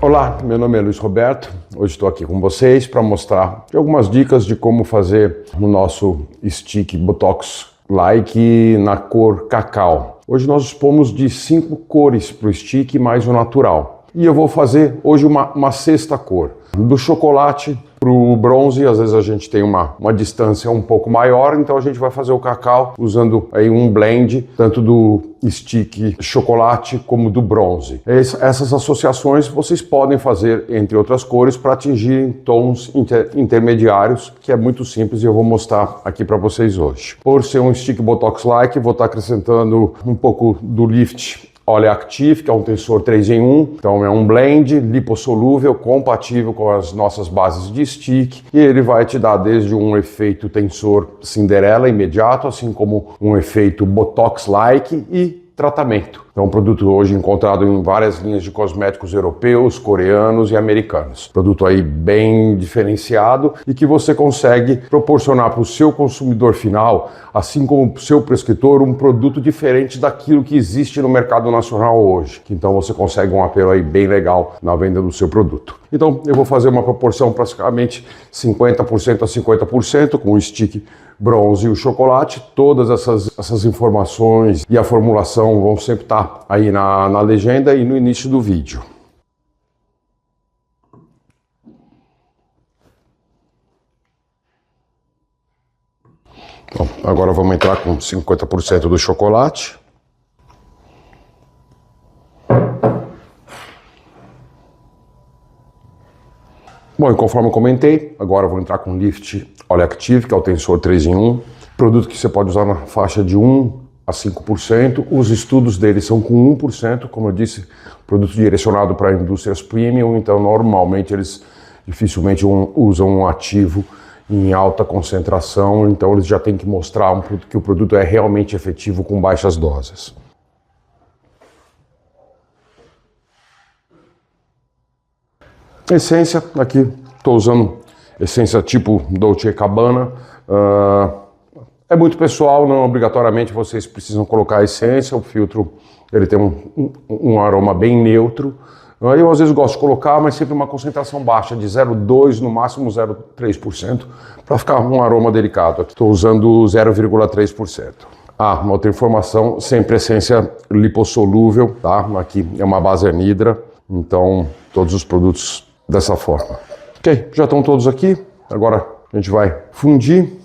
Olá, meu nome é Luiz Roberto. Hoje estou aqui com vocês para mostrar algumas dicas de como fazer o nosso stick Botox Like na cor cacau. Hoje nós dispomos de 5 cores para o stick mais o natural. E eu vou fazer hoje uma sexta cor. Do chocolate para o bronze, às vezes a gente tem uma distância um pouco maior, então a gente vai fazer o cacau usando aí um blend, tanto do stick chocolate como do bronze. Essas associações vocês podem fazer entre outras cores para atingir tons intermediários, que é muito simples e eu vou mostrar aqui para vocês hoje. Por ser um stick Botox Like, vou estar acrescentando um pouco do Lift Ole Active, que é um tensor 3 em 1, então é um blend lipossolúvel, compatível com as nossas bases de stick, e ele vai te dar desde um efeito tensor Cinderela imediato, assim como um efeito Botox-like e tratamento. É um produto hoje encontrado em várias linhas de cosméticos europeus, coreanos e americanos. Produto aí bem diferenciado e que você consegue proporcionar para o seu consumidor final, assim como para o seu prescritor, um produto diferente daquilo que existe no mercado nacional hoje. Então você consegue um apelo aí bem legal na venda do seu produto. Então eu vou fazer uma proporção praticamente 50% a 50% com o stick bronze e o chocolate. Todas essas informações e a formulação vão sempre estar aí na legenda e no início do vídeo. Bom, agora vamos entrar com 50% do chocolate. Bom, e conforme eu comentei, agora eu vou entrar com Lift Ole Active, que é o tensor 3 em 1. Produto que você pode usar na faixa de 1 a 5%. Os estudos dele são com 1%, como eu disse, produto direcionado para indústrias premium, então normalmente eles dificilmente usam um ativo em alta concentração, então eles já têm que mostrar que o produto é realmente efetivo com baixas doses. Essência, aqui estou usando essência tipo Dolce & Gabbana. É muito pessoal, não obrigatoriamente vocês precisam colocar essência. O filtro ele tem um aroma bem neutro. Eu às vezes gosto de colocar, mas sempre uma concentração baixa, de 0,2% no máximo 0,3%, para ficar um aroma delicado. Aqui estou usando 0,3%. Uma outra informação, sempre essência lipossolúvel, tá? Aqui é uma base anidra, então todos os produtos dessa forma. Ok, já estão todos aqui, agora a gente vai fundir.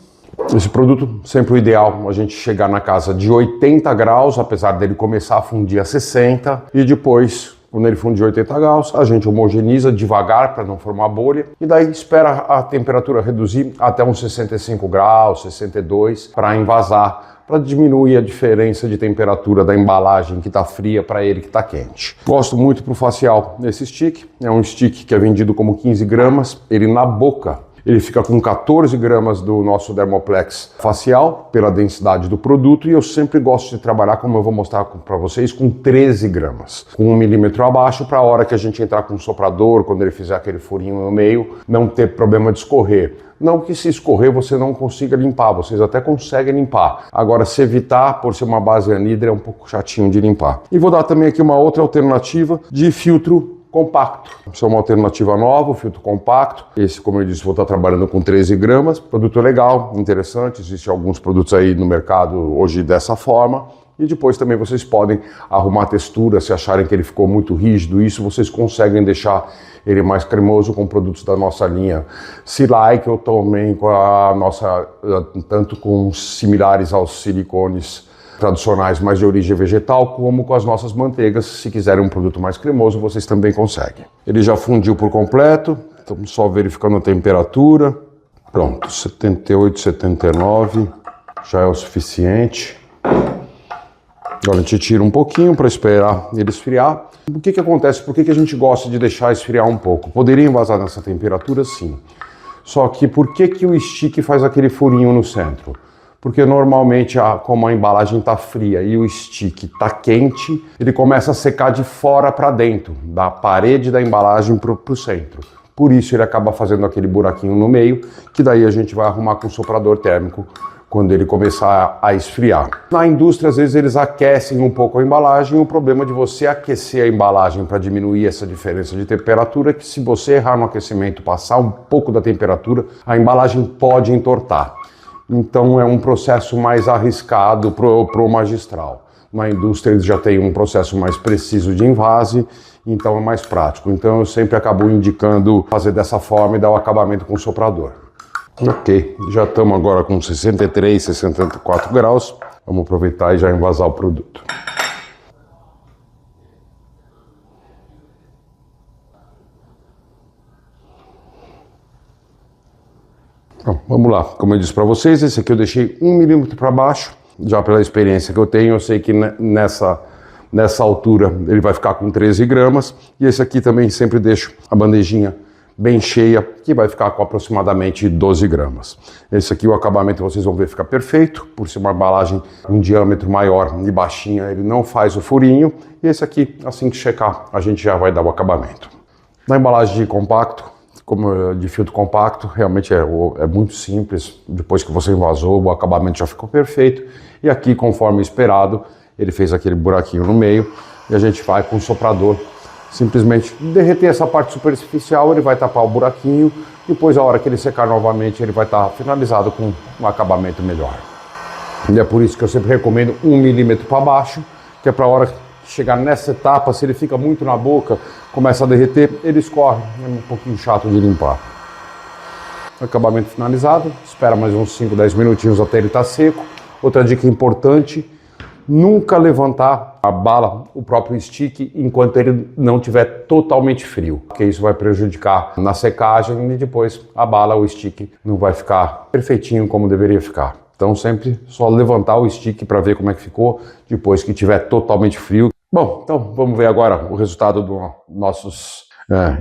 Esse produto, sempre o ideal, a gente chegar na casa de 80 graus, apesar dele começar a fundir a 60, e depois, quando ele fundir 80 graus, a gente homogeniza devagar para não formar bolha, e daí espera a temperatura reduzir até uns 65 graus, 62, para envasar, para diminuir a diferença de temperatura da embalagem que está fria para ele que está quente. Gosto muito para o facial desse stick, é um stick que é vendido como 15 gramas, ele na boca ele fica com 14 gramas do nosso Dermoplex facial, pela densidade do produto, e eu sempre gosto de trabalhar, como eu vou mostrar para vocês, com 13 gramas, com 1 milímetro abaixo, para a hora que a gente entrar com o soprador, quando ele fizer aquele furinho no meio, não ter problema de escorrer. Não que se escorrer você não consiga limpar, vocês até conseguem limpar. Agora, se evitar, por ser uma base anidra, é um pouco chatinho de limpar. E vou dar também aqui uma outra alternativa de filtro compacto. Isso é uma alternativa nova, o filtro compacto. Esse, como eu disse, vou estar trabalhando com 13 gramas. Produto legal, interessante. Existem alguns produtos aí no mercado hoje dessa forma. E depois também vocês podem arrumar a textura, se acharem que ele ficou muito rígido. Isso vocês conseguem deixar ele mais cremoso com produtos da nossa linha C-Like ou também com a nossa, tanto com similares aos silicones tradicionais, mais de origem vegetal, como com as nossas manteigas. Se quiserem um produto mais cremoso, vocês também conseguem. Ele já fundiu por completo, estamos só verificando a temperatura. Pronto, 78, 79, já é o suficiente. Agora a gente tira um pouquinho para esperar ele esfriar. O que acontece? Por que a gente gosta de deixar esfriar um pouco? Poderia envasar nessa temperatura, sim. Só que por que o stick faz aquele furinho no centro? Porque normalmente, como a embalagem está fria e o stick está quente, ele começa a secar de fora para dentro, da parede da embalagem para o centro. Por isso ele acaba fazendo aquele buraquinho no meio, que daí a gente vai arrumar com o soprador térmico quando ele começar a esfriar. Na indústria, às vezes, eles aquecem um pouco a embalagem. O problema de você aquecer a embalagem para diminuir essa diferença de temperatura é que se você errar no aquecimento, passar um pouco da temperatura, a embalagem pode entortar. Então é um processo mais arriscado para o magistral. Na indústria eles já têm um processo mais preciso de envase, então é mais prático. Então eu sempre acabo indicando fazer dessa forma e dar o acabamento com o soprador. Ok, já estamos agora com 63, 64 graus. Vamos aproveitar e já envasar o produto. Então, vamos lá, como eu disse para vocês, esse aqui eu deixei 1 milímetro para baixo. Já pela experiência que eu tenho, eu sei que nessa altura ele vai ficar com 13 gramas. E esse aqui também sempre deixo a bandejinha bem cheia, que vai ficar com aproximadamente 12 gramas. Esse aqui, o acabamento, vocês vão ver, fica perfeito. Por ser uma embalagem um diâmetro maior e baixinha, ele não faz o furinho. E esse aqui, assim que checar, a gente já vai dar o acabamento. Na embalagem de compacto, como de filtro compacto, realmente é muito simples. Depois que você envasou, o acabamento já ficou perfeito. E aqui, conforme esperado, ele fez aquele buraquinho no meio e a gente vai com o soprador simplesmente derreter essa parte superficial, ele vai tapar o buraquinho. Depois, a hora que ele secar novamente, ele vai estar finalizado com um acabamento melhor. E é por isso que eu sempre recomendo 1 milímetro para baixo, que é para a hora chegar nessa etapa, se ele fica muito na boca, começa a derreter, ele escorre, é um pouquinho chato de limpar. Acabamento finalizado, espera mais uns 5, 10 minutinhos até ele estar seco. Outra dica importante, nunca levantar a bala, o próprio stick, enquanto ele não estiver totalmente frio, porque isso vai prejudicar na secagem e depois a bala, o stick, não vai ficar perfeitinho como deveria ficar. Então sempre só levantar o stick para ver como é que ficou depois que estiver totalmente frio. Bom, então vamos ver agora o resultado dos nossos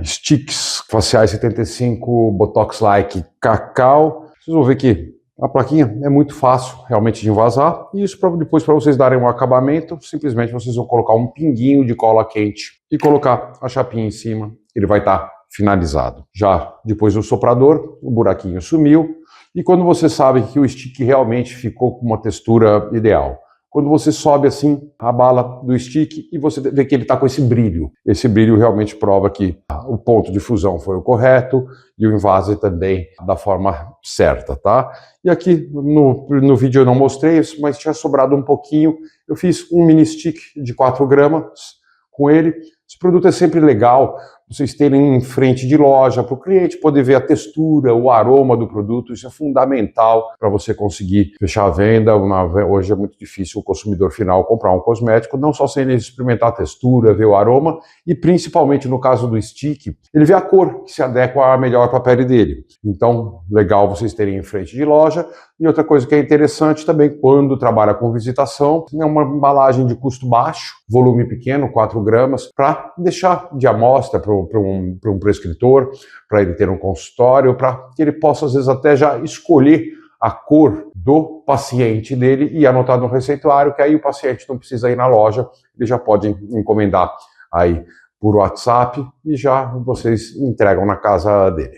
sticks faciais 75 Botox Like Cacau. Vocês vão ver que a plaquinha é muito fácil realmente de envasar. E isso depois, para vocês darem um acabamento, simplesmente vocês vão colocar um pinguinho de cola quente e colocar a chapinha em cima. Ele vai estar finalizado. Já depois do soprador, o buraquinho sumiu. E quando você sabe que o stick realmente ficou com uma textura ideal? Quando você sobe assim a bala do stick e você vê que ele está com esse brilho. Esse brilho realmente prova que o ponto de fusão foi o correto e o envase também da forma certa, tá? E aqui no vídeo eu não mostrei isso, mas tinha sobrado um pouquinho. Eu fiz um mini stick de 4 gramas com ele. Esse produto é sempre legal vocês terem em frente de loja, para o cliente poder ver a textura, o aroma do produto. Isso é fundamental para você conseguir fechar a venda. Hoje é muito difícil o consumidor final comprar um cosmético, não só sem ele experimentar a textura, ver o aroma, e principalmente no caso do stick, ele vê a cor que se adequa melhor para a pele dele. Então, legal vocês terem em frente de loja. E outra coisa que é interessante também, quando trabalha com visitação, é uma embalagem de custo baixo, volume pequeno, 4 gramas, para deixar de amostra para um prescritor, para ele ter um consultório, para que ele possa, às vezes, até já escolher a cor do paciente dele e anotar no receituário, que aí o paciente não precisa ir na loja, ele já pode encomendar aí por WhatsApp e já vocês entregam na casa dele.